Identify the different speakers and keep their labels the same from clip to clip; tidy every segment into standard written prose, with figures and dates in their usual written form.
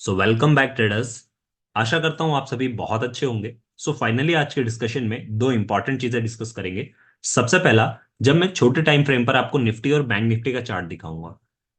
Speaker 1: सो welcome back traders. आशा करता हूं आप सभी बहुत अच्छे होंगे। सो फाइनली आज के डिस्कशन में दो इंपॉर्टेंट चीजें डिस्कस करेंगे। सबसे पहला, जब मैं छोटे टाइम फ्रेम पर आपको निफ्टी और बैंक निफ्टी का चार्ट दिखाऊंगा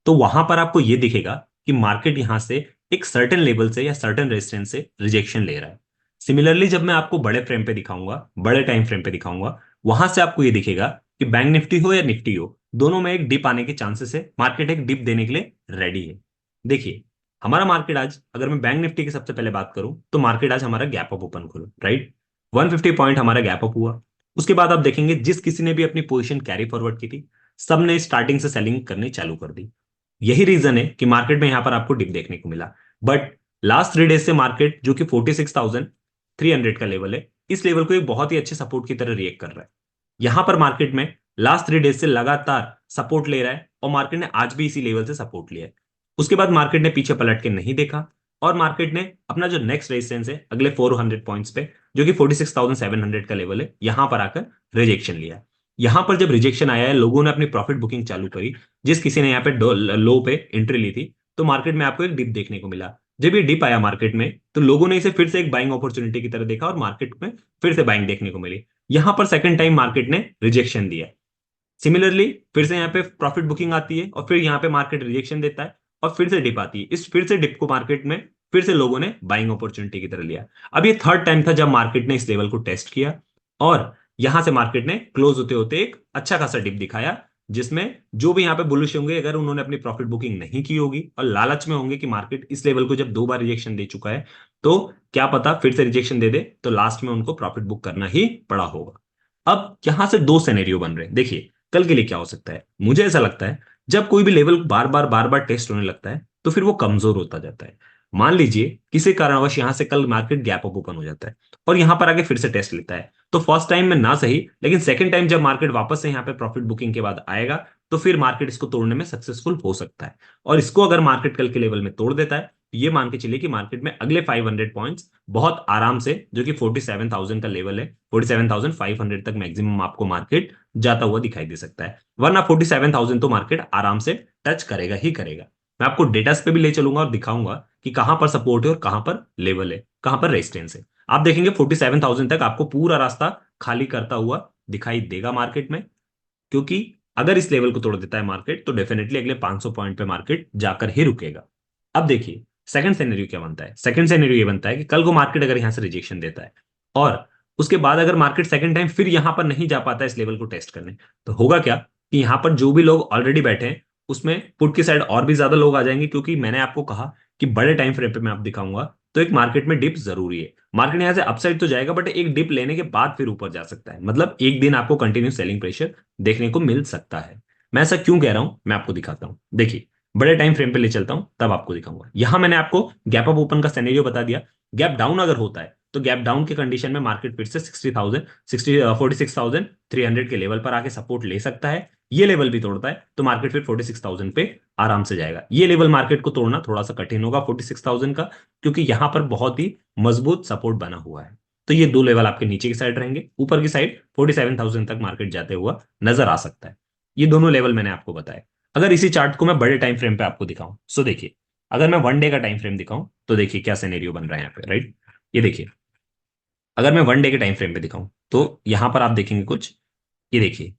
Speaker 1: तो वहां पर आपको यह दिखेगा कि मार्केट यहां से एक सर्टेन लेवल से या सर्टेन रेजिस्टेंस से रिजेक्शन ले रहा है। सिमिलरली जब मैं आपको बड़े फ्रेम पे दिखाऊंगा, बड़े टाइम फ्रेम पे दिखाऊंगा, वहां से आपको यह दिखेगा कि बैंक निफ्टी हो या निफ्टी हो, दोनों में एक डिप आने के चांसेस है। मार्केट एक डिप देने के लिए रेडी है। देखिए, हमारा मार्केट आज, अगर मैं बैंक निफ्टी की सबसे पहले बात करूं तो मार्केट आज हमारा गैप अप ओपन खुला, राइट। 150 पॉइंट हमारा गैप अप हुआ। उसके बाद आप देखेंगे जिस किसी ने भी अपनी पोजीशन कैरी फॉरवर्ड की थी, सबने स्टार्टिंग से सेलिंग करनी चालू कर दी। यही रीजन है कि मार्केट में यहां पर आपको डिप देखने को मिला। बट लास्ट 3 डेज से मार्केट, जो कि 46,300 का लेवल है, इस लेवल को एक बहुत ही अच्छे सपोर्ट की तरह रिएक्ट कर रहा है। यहां पर मार्केट में लास्ट 3 डेज से लगातार सपोर्ट ले रहा है और मार्केट ने आज भी इसी लेवल से सपोर्ट लिया है। उसके बाद मार्केट ने पीछे पलट के नहीं देखा और मार्केट ने अपना जो नेक्स्ट रेजिस्टेंस है अगले 400 पॉइंट्स पे, जो कि 46,700 का लेवल है, यहां पर आकर रिजेक्शन लिया। यहां पर जब रिजेक्शन आया है, लोगों ने अपनी प्रॉफिट बुकिंग चालू करी। जिस किसी ने यहाँ पे लो पे एंट्री ली थी, तो मार्केट में आपको एक डिप देखने को मिला। जब ये डिप आया मार्केट में, तो लोगों ने इसे फिर से एक बाइंग अपॉर्चुनिटी की तरह देखा और मार्केट में फिर से बाइंग देखने को मिली। यहां पर सेकंड टाइम मार्केट ने रिजेक्शन दिया। सिमिलरली फिर से यहाँ पे प्रॉफिट बुकिंग आती है और फिर यहाँ पे मार्केट रिजेक्शन देता है और फिर से डिप आती है। इस फिर से डिप को मार्केट में फिर से लोगों ने बाइंग अपॉर्चुनिटी की तरह लिया। अब ये थर्ड टाइम था जब मार्केट ने इस लेवल को टेस्ट किया और यहां से मार्केट ने क्लोज होते होते एक अच्छा खासा डिप दिखाया, जिसमें जो भी यहाँ पे बुलिश होंगे, अगर उन्होंने अपनी प्रॉफिट बुकिंग नहीं की होगी और लालच में होंगे कि मार्केट इस लेवल को जब 2 बार रिजेक्शन दे चुका है, तो क्या पता फिर से रिजेक्शन दे दे, तो लास्ट में उनको प्रॉफिट बुक करना ही पड़ा होगा। अब यहां से दो सिनेरियो बन रहे हैं। देखिए, कल के लिए क्या हो सकता है। मुझे ऐसा लगता है जब कोई भी लेवल बार बार टेस्ट होने लगता है तो फिर वो कमजोर होता जाता है। मान लीजिए किसी कारणवश यहां से कल मार्केट गैप अप ओपन हो जाता है और यहां पर आगे फिर से टेस्ट लेता है, तो फर्स्ट टाइम में ना सही, लेकिन सेकंड टाइम जब मार्केट वापस से यहां पे प्रॉफिट बुकिंग के बाद आएगा, तो फिर मार्केट इसको तोड़ने में सक्सेसफुल हो सकता है। और इसको अगर मार्केट कल के लेवल में तोड़ देता है, ये मान के चलिए कि मार्केट में अगले 500 पॉइंट्स बहुत आराम से, जो कि 47,000 का लेवल है, 47,500 तक मैक्सिमम आपको मार्केट जाता हुआ दिखाई दे सकता है। वरना 47,000 तो मार्केट आराम से टच करेगा ही करेगा। मैं आपको डेटास पे भी ले चलूंगा और दिखाऊंगा कि कहां पर सपोर्ट है और कहां पर लेवल है, कहां पर रेजिस्टेंस है। आप देखेंगे 47,000 तक आपको पूरा रास्ता खाली करता हुआ दिखाई देगा मार्केट में, क्योंकि अगर इस लेवल को तोड़ देता है मार्केट, तो डेफिनेटली अगले 500 पॉइंट पे मार्केट जाकर ही रुकेगा। अब देखिए, सेकंड सिनेरियो क्या बनता है। सेकंड सिनेरियो ये बनता है कि कल को मार्केट अगर यहां से रिजेक्शन देता है और उसके बाद अगर मार्केट सेकंड टाइम फिर यहां पर नहीं जा पाता इस लेवल को टेस्ट करने, तो होगा क्या कि यहां पर जो भी लोग ऑलरेडी बैठे हैं, उसमें पुट की साइड और भी ज्यादा लोग आ जाएंगे, क्योंकि मैंने आपको कहा कि बड़े टाइम फ्रेम पे मैं आप दिखाऊंगा तो एक मार्केट में डिप जरूरी है। मार्केट यहां से अपसाइड तो जाएगा, बट एक डिप लेने के बाद फिर ऊपर जा सकता है। मतलब एक दिन आपको कंटिन्यू सेलिंग प्रेशर देखने को मिल सकता है। मैं ऐसा क्यों कह रहा हूं, मैं आपको दिखाता हूं। देखिए, बड़े टाइम फ्रेम पे ले चलता हूं, तब आपको दिखाऊंगा। यहां मैंने आपको गैप अप ओपन का सिनेरियो बता दिया। गैप डाउन अगर होता है तो गैप डाउन के कंडीशन में मार्केट फिर से 60,000 46,300 के लेवल पर आके सपोर्ट ले सकता है। ये लेवल भी तोड़ता है तो मार्केट फिर 46,000 पे आराम से जाएगा। ये लेवल मार्केट को तोड़ना थोड़ा सा कठिन होगा 46,000 का, क्योंकि यहां पर बहुत ही मजबूत सपोर्ट बना हुआ है। तो ये दो लेवल आपके नीचे की साइड रहेंगे, ऊपर की साइड 47,000 तक मार्केट जाते हुआ नजर आ सकता है। ये दोनों लेवल मैंने आपको बताया। अगर इसी चार्ट को मैं बड़े टाइम फ्रेम पे आपको दिखाऊं, सो देखिए, अगर मैं 1 डे का टाइम फ्रेम दिखाऊं तो देखिए क्या सिनेरियो बन रहा है यहाँ पे, राइट। ये देखिए, अगर मैं 1 डे के टाइम फ्रेम पे दिखाऊं तो यहां पर आप देखेंगे कुछ, ये देखिए,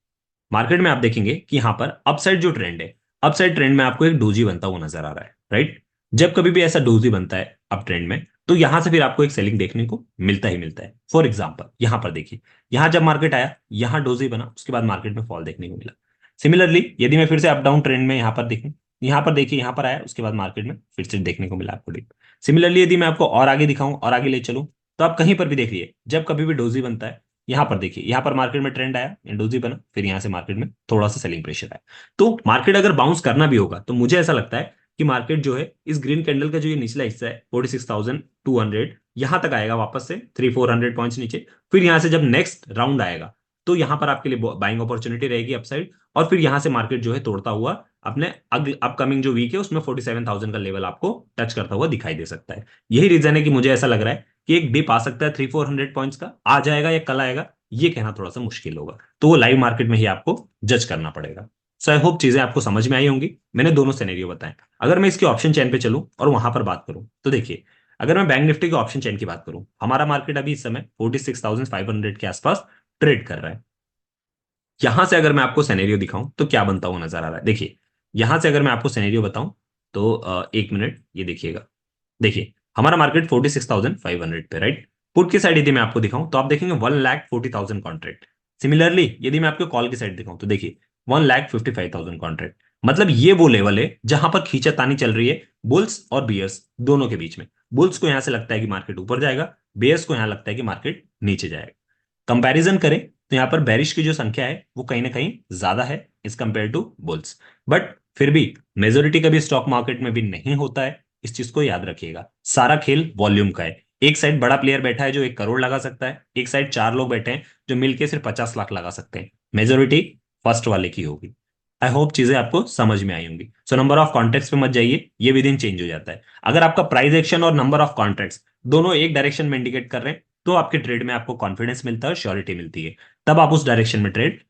Speaker 1: मार्केट में आप देखेंगे कि यहां पर अपसाइड जो ट्रेंड है, अपसाइड ट्रेंड में आपको एक डोजी बनता हुआ नजर आ रहा है, राइट। जब कभी भी ऐसा डोजी बनता है अप ट्रेंड में, तो यहां से फिर आपको एक सेलिंग देखने को मिलता ही मिलता है। फॉर एग्जांपल यहां पर देखिए, यहां जब मार्केट आया, यहां डोजी बना, उसके बाद मार्केट में फॉल देखने को मिला। सिमिलरली यदि मैं फिर से अप डाउन ट्रेंड में यहां पर देखूं, यहां पर देखिए, यहां पर आया, उसके बाद मार्केट में फिर से देखने को मिला आपको डिप। सिमिलरली यदि मैं आपको और आगे दिखाऊं और आगे ले चलूं, तो आप कहीं पर भी देखिए, जब कभी भी डोजी बनता है, यहां पर देखिए, यहां पर मार्केट में ट्रेंड आया, इंडोजी बना, फिर यहां से मार्केट में थोड़ा सा सेलिंग प्रेशर आया। तो मार्केट अगर बाउंस करना भी होगा, तो मुझे ऐसा लगता है कि मार्केट जो है इस ग्रीन कैंडल का जो ये निचला हिस्सा है 46,200, यहां तक आएगा वापस से 300-400 पॉइंट्स नीचे। फिर यहां से जब नेक्स्ट राउंड आएगा, तो यहां पर आपके लिए बाइंग अपॉर्चुनिटी रहेगी अपसाइड, और फिर यहां से मार्केट जो है तोड़ता हुआ अपने अपकमिंग जो वीक है उसमें 47,000 का लेवल आपको टच करता हुआ दिखाई दे सकता है। यही रीजन है कि मुझे ऐसा लग रहा है कि एक डिप आ सकता है 300-400 पॉइंट्स का। आ जाएगा या कल आएगा, ये कहना थोड़ा सा मुश्किल होगा, तो वो लाइव मार्केट में ही आपको जज करना पड़ेगा। सो आई होप चीजें आपको समझ में आई होंगी। मैंने दोनों सिनेरियो बताए। अगर मैं इसके ऑप्शन चेन पे चलूं और वहां पर बात करूं तो देखिए, अगर मैं बैंक निफ्टी के ऑप्शन चेन की बात करूं, हमारा मार्केट अभी इस समय 46,500 के आसपास ट्रेड कर रहा है। यहां से अगर मैं आपको सिनेरियो दिखाऊं तो क्या बनता हुआ नजर आ रहा है, देखिए यहां से अगर मैं आपको सिनेरियो बताऊं तो एक मिनट ये देखिएगा। देखिए हमारा मार्केट 46,500 पे, राइट। पुट की साइड यदि मैं आपको दिखाऊं तो आप देखेंगे 1,40,000 कॉन्ट्रैक्ट। सिमिलरली यदि मैं आपको कॉल की साइड दिखाऊं तो देखिए 1,55,000 कॉन्ट्रैक्ट। मतलब ये वो लेवल है जहां पर खींचातानी चल रही है बुल्स और बियर्स दोनों के बीच में। बुल्स को यहां से लगता है कि मार्केट ऊपर जाएगा, बियर्स को यहां लगता है कि मार्केट नीचे जाएगा। कंपैरिजन करें तो यहाँ पर बेरिश की जो संख्या है वो कहीं ना कहीं ज्यादा है इस कंपेयर टू बुल्स। बट फिर भी मेजोरिटी कभी स्टॉक मार्केट में भी नहीं होता है, इस चीज को याद रखिएगा। सारा खेल वॉल्यूम का है। एक साइड बड़ा प्लेयर बैठा है जो 1 करोड़ लगा सकता है, एक साइड 4 लोग बैठे हैं जो मिलकर सिर्फ 50 लाख लगा सकते हैं। मेजोरिटी फर्स्ट वाले की होगी। आई होप चीजें आपको समझ में आई होंगी। सो नंबर ऑफ कॉन्ट्रैक्ट्स पे मत जाइए, ये विद इन चेंज हो जाता है। अगर आपका प्राइस एक्शन और नंबर ऑफ कॉन्ट्रैक्ट्स दोनों एक डायरेक्शन में इंडिकेट कर रहे हैं तो आपके ट्रेड में आपको कॉन्फिडेंस मिलता है और श्योरिटी मिलती है। तब आप उस डायरेक्शन में ट्रेड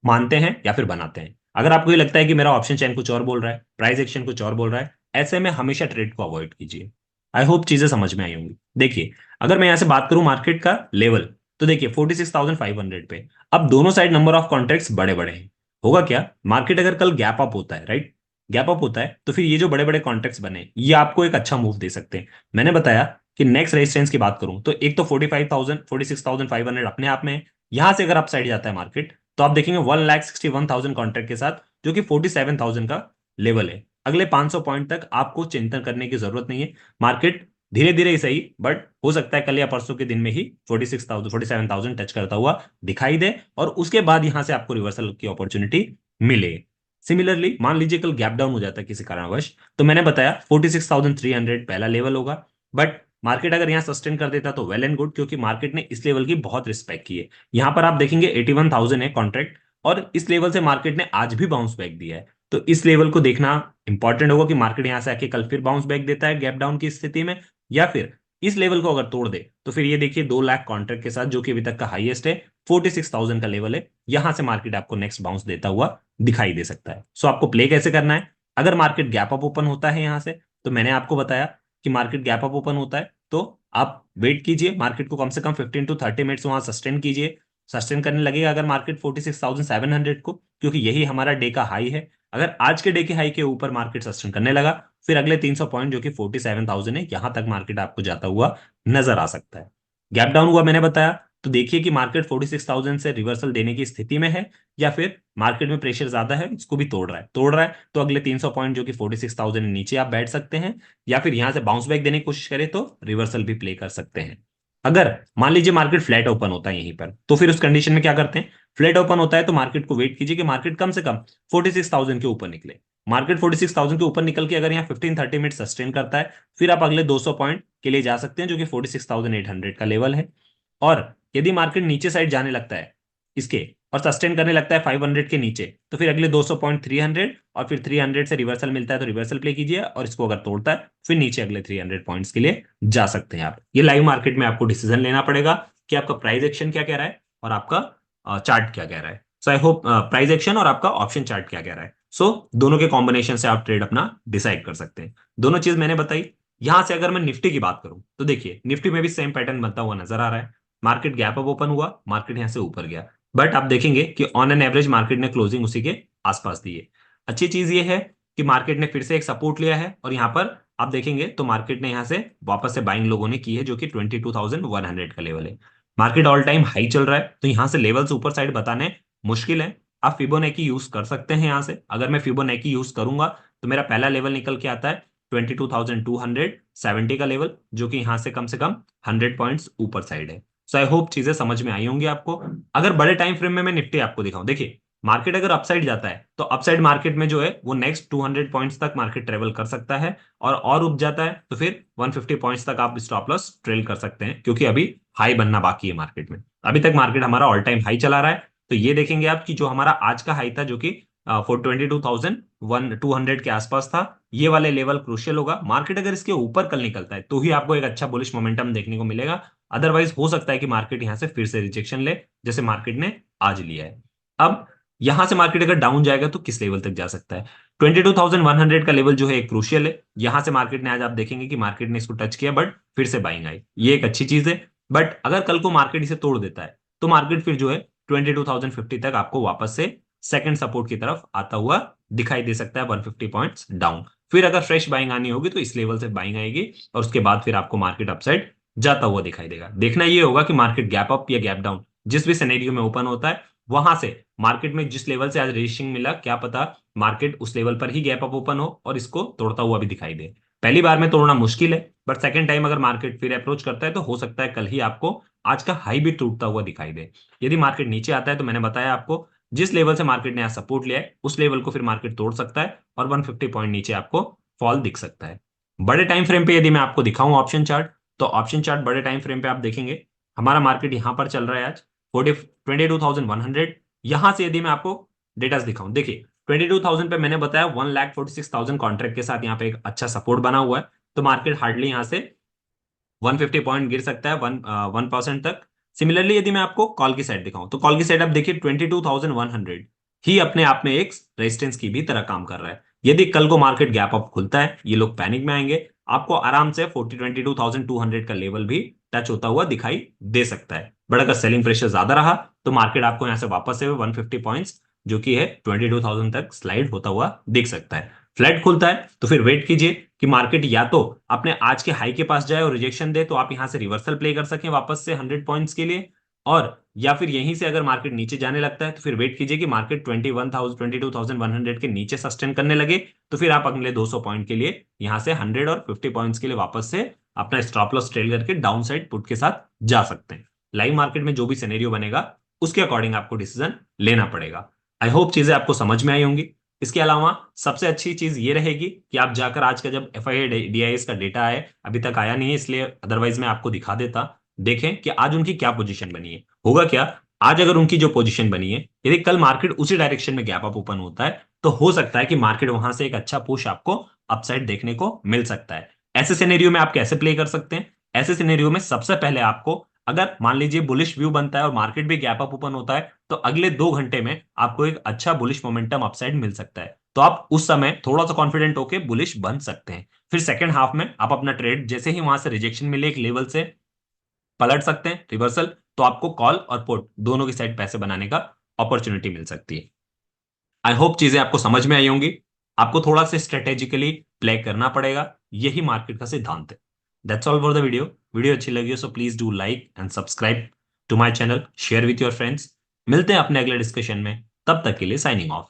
Speaker 1: मानते हैं या फिर बनाते हैं। अगर आपको ये लगता है कि मेरा ऑप्शन चैन कुछ और बोल रहा है, प्राइस एक्शन कुछ और बोल रहा है, ऐसे में हमेशा ट्रेड को अवॉइड कीजिए। आई होप चीजें समझ में आई होंगी। देखिए अगर मैं यहां से बात करूं मार्केट का लेवल, तो देखिए 46,500 पे अब दोनों साइड नंबर ऑफ कॉन्ट्रैक्ट्स बड़े बड़े हैं। होगा क्या, मार्केट अगर कल गैप अप होता है, राइट, गैप अप होता है तो फिर ये जो बड़े बड़े कॉन्ट्रैक्ट्स बने ये आपको एक अच्छा मूव दे सकते हैं। मैंने बताया कि नेक्स्ट रेजिस्टेंस की बात करूं तो एक तो 45,000 46,500 अपने आप में है। यहां से अगर अप साइड जाता है मार्केट तो आप देखेंगे 1,61,000 कॉन्ट्रैक्ट के साथ, जो कि 47,000 का लेवल है। अगले 500 पॉइंट तक आपको चिंतन करने की जरूरत नहीं है। मार्केट धीरे धीरे ही सही, बट हो सकता है कल या परसों के दिन में ही 46,000 47,000 टच करता हुआ दिखाई दे और उसके बाद यहां से आपको रिवर्सल की अपॉर्चुनिटी मिले। सिमिलरली मान लीजिए कल गैप डाउन हो जाता है किसी कारणवश, तो मैंने बताया 46,300 पहला लेवल होगा। बट मार्केट अगर यहां सस्टेन कर देता तो वेल एंड गुड, क्योंकि मार्केट ने इस लेवल की बहुत रिस्पेक्ट की है। यहां पर आप देखेंगे 81,000 है कॉन्ट्रैक्ट, और इस लेवल से मार्केट ने आज भी बाउंस बैक दिया है। तो इस लेवल को देखना इंपॉर्टेंट होगा कि मार्केट यहां से आके कल फिर बाउंस बैक देता है गैप डाउन की स्थिति में, या फिर इस लेवल को अगर तोड़ दे तो फिर ये देखिए 2 लाख कॉन्ट्रैक्ट के साथ, जो कि अभी तक का हाईएस्ट है, 46,000 का लेवल है, यहां से मार्केट आपको नेक्स्ट बाउंस देता हुआ दिखाई दे सकता है। सो आपको प्ले कैसे करना है, अगर मार्केट गैप अप ओपन होता है यहां से, तो मैंने आपको बताया कि मार्केट गैप अप ओपन होता है तो आप वेट कीजिए, मार्केट को कम से कम 15 to 30 मिनट्स वहां सस्टेन कीजिए। सस्टेन करने लगेगा अगर मार्केट 46,700 को, क्योंकि यही हमारा डे का हाई है। अगर आज के डे के हाई के ऊपर मार्केट सस्टेन करने लगा, फिर अगले 300 पॉइंट जो कि 47,000 है, यहां तक मार्केट आपको जाता हुआ नजर आ सकता है। गैप डाउन हुआ मैंने बताया, तो देखिए कि मार्केट 46,000 से रिवर्सल देने की स्थिति में है, या फिर मार्केट में प्रेशर ज्यादा है, इसको भी तोड़ रहा है तो अगले 300 पॉइंट जो कि 46,000 नीचे आप बैठ सकते हैं, या फिर यहां से बाउंस बैक देने की कोशिश करें तो रिवर्सल भी प्ले कर सकते हैं। अगर मान लीजिए मार्केट फ्लैट ओपन होता है यहीं पर, तो फिर उस कंडीशन में क्या करते हैं, फ्लैट ओपन होता है तो मार्केट को वेट कीजिए कि मार्केट कम से कम 46,000 के ऊपर निकले। मार्केट 46,000 के ऊपर निकल के अगर यहाँ 15-30 मिनट सस्टेन करता है, फिर आप अगले 200 पॉइंट के लिए जा सकते हैं, जो कि 46,800 का लेवल है। और यदि मार्केट नीचे साइड जाने लगता है इसके और सस्टेन करने लगता है 500 के नीचे, तो फिर अगले 200 पॉइंट 300, और फिर 300 से रिवर्सल मिलता है तो रिवर्सल प्ले कीजिए, और इसको अगर तोड़ता है फिर नीचे अगले 300 पॉइंट्स के लिए जा सकते हैं आप। ये लाइव मार्केट में आपको डिसीजन लेना पड़ेगा कि आपका प्राइस एक्शन क्या कह रहा है और आपका चार्ट क्या कह रहा है। सो आई होप प्राइस एक्शन और आपका ऑप्शन चार्ट क्या कह रहा है, सो दोनों के कॉम्बिनेशन से आप ट्रेड अपना डिसाइड कर सकते हैं। दोनों चीज मैंने बताई। यहां से अगर मैं निफ्टी की बात करूं तो देखिए निफ्टी में भी सेम पैटर्न बनता हुआ नजर आ रहा है। मार्केट गैप अप ओपन हुआ, मार्केट यहां से ऊपर गया, बट आप देखेंगे कि ऑन एन एवरेज मार्केट ने क्लोजिंग उसी के आसपास दी है। अच्छी चीज ये है कि मार्केट ने फिर से एक सपोर्ट लिया है, और यहां पर आप देखेंगे तो मार्केट ने यहां से वापस से बाइंग लोगों ने की है, जो कि 22,100 का लेवल है। मार्केट ऑल टाइम हाई चल रहा है, तो यहां से लेवल्स ऊपर साइड बताने मुश्किल है। आप फिबोनाची यूज कर सकते हैं यहां से। अगर मैं फिबोनाची यूज करूंगा तो मेरा पहला लेवल निकल के आता है 22,270 का लेवल, जो कि यहां से कम 100 पॉइंट्स ऊपर साइड है। सो आई होप चीजें समझ में आई होंगी आपको। अगर बड़े टाइम फ्रेम में मैं निफ्टी आपको दिखाऊं, देखिए मार्केट अगर अपसाइड जाता है तो अपसाइड मार्केट में जो है वो नेक्स्ट 200 पॉइंट्स तक मार्केट ट्रेवल कर सकता है, और उप जाता है तो फिर 150 पॉइंट्स तक आप स्टॉप लॉस ट्रेल कर सकते हैं, क्योंकि अभी हाई बनना बाकी है मार्केट में। अभी तक मार्केट हमारा ऑल टाइम हाई चला रहा है। तो ये देखेंगे आप कि जो हमारा आज का हाई था, जो कि 22,200 के आसपास था, ये वाले लेवल क्रूशियल होगा। मार्केट अगर इसके ऊपर कल निकलता है तो ही आपको एक अच्छा बुलिश मोमेंटम देखने को मिलेगा। अदरवाइज हो सकता है कि मार्केट यहां से फिर से रिजेक्शन ले, जैसे मार्केट ने आज लिया है। अब यहां से मार्केट अगर डाउन जाएगा तो किस लेवल तक जा सकता है। 22,100 का लेवल जो है एक क्रूशियल है। यहां से मार्केट ने आज आप देखेंगे कि मार्केट ने इसको टच किया बट फिर से बाइंग आई, ये एक अच्छी चीज है। बट अगर कल को मार्केट इसे तोड़ देता है तो मार्केट फिर जो है 22,050 तक आपको वापस से सेकंड सपोर्ट की तरफ आता हुआ दिखाई दे सकता है, 150 पॉइंट्स डाउन। फिर अगर फ्रेश बाइंग आनी होगी तो इस लेवल से बाइंग आएगी और उसके बाद फिर आपको मार्केट अपसाइड जाता हुआ दिखाई देगा। देखना ये होगा कि मार्केट गैप अप या गैप डाउन जिस भी सिनेरियो में ओपन होता है, वहां से मार्केट में जिस लेवल से आज रजिस्ट्रिंग मिला, क्या पता मार्केट उस लेवल पर ही गैप अप ओपन हो और इसको तोड़ता हुआ भी दिखाई दे। पहली बार में तोड़ना मुश्किल है, बट सेकंड टाइम अगर मार्केट फिर अप्रोच करता है तो हो सकता है कल ही आपको आज का हाई भी टूटता हुआ दिखाई दे। यदि मार्केट नीचे आता है तो मैंने बताया आपको जिस लेवल से मार्केट ने आज सपोर्ट लिया है उस लेवल को फिर मार्केट तोड़ सकता है और 150 पॉइंट नीचे आपको फॉल दिख सकता है। बड़े टाइम फ्रेम पे यदि मैं आपको दिखाऊं ऑप्शन चार्ट, तो ऑप्शन चार्ट बड़े टाइम फ्रेम पे आप देखेंगे हमारा मार्केट यहां पर चल रहा है आज 22,100। यहां से यदि मैं आपको डेटा दिखाऊं, देखिए 22,000 पे मैंने बताया 1,46,000 कॉन्ट्रैक्ट के साथ यहाँ पे एक अच्छा सपोर्ट बना हुआ है, तो मार्केट हार्डली यहां से 150 पॉइंट गिर सकता है 1% तक। सिमिलरली यदि मैं आपको कॉल की साइड दिखाऊं तो कॉल की साइड आप देखिए 22,100 ही अपने आप में एक रेजिस्टेंस की भी तरह काम कर रहा है। यदि कल को मार्केट गैप अप खुलता है, ये लोग पैनिक में आएंगे, आपको आराम से 22,200 का लेवल भी टच होता हुआ दिखाई दे सकता है। बट अगर सेलिंग प्रेशर ज्यादा रहा तो मार्केट आपको यहां से वापस से 150 पॉइंट्स जो कि है 22,000 तक स्लाइड होता हुआ दिख सकता है। फ्लैट खुलता है तो फिर वेट कीजिए कि मार्केट या तो अपने आज के हाई के पास जाए और रिजेक्शन दे तो आप यहां से रिवर्सल प्ले कर सकें वापस से 100 पॉइंट्स के लिए, और या फिर यहीं से अगर मार्केट नीचे जाने लगता है तो फिर वेट कीजिए कि मार्केट 22,100 के नीचे सस्टेन करने लगे, तो फिर आप अगले 200 पॉइंट के लिए यहां से 100 और 50 पॉइंट्स के लिए वापस से अपना स्टॉप लॉस ट्रेल करके डाउन साइड पुट के साथ जा सकते हैं। लाइव मार्केट में जो भी सिनेरियो बनेगा उसके अकॉर्डिंग आपको डिसीजन लेना पड़ेगा। आई होप चीजें आपको समझ में आई होंगी। इसके अलावा सबसे अच्छी चीज ये रहेगी कि आप जाकर आज का जब FII-DIS का डेटा है, अभी तक आया नहीं है इसलिए अदरवाइज मैं आपको दिखा देता, देखें कि आज उनकी क्या पोजीशन बनी है। होगा क्या, आज अगर उनकी जो पोजीशन बनी है यदि कल मार्केट उसी डायरेक्शन में गैप अप ओपन होता है तो हो सकता है कि मार्केट वहां से एक अच्छा पुश आपको अपसाइड देखने को मिल सकता है। ऐसे सिनेरियो में आप कैसे प्ले कर सकते हैं, ऐसे सिनेरियो में सबसे पहले आपको, अगर मान लीजिए बुलिश व्यू बनता है और मार्केट भी गैप अप ओपन होता है तो अगले 2 घंटे में आपको एक अच्छा बुलिश मोमेंटम अपसाइड मिल सकता है, तो आप उस समय थोड़ा सा कॉन्फिडेंट होकर बुलिश बन सकते हैं। फिर सेकंड हाफ में आप अपना ट्रेड जैसे ही वहां से रिजेक्शन मिले एक लेवल से पलट सकते हैं रिवर्सल, तो आपको कॉल और पुट दोनों की साइड पैसे बनाने का अपॉर्चुनिटी मिल सकती है। आई होप चीजें आपको समझ में आई होंगी। आपको थोड़ा सा स्ट्रेटेजिकली प्ले करना पड़ेगा, यही मार्केट का सिद्धांत है। That's all for the video. Video अच्छी लगी हो so please do like and subscribe to my channel, share with your friends. मिलते हैं अपने अगले डिस्कशन में, तब तक के लिए साइनिंग ऑफ।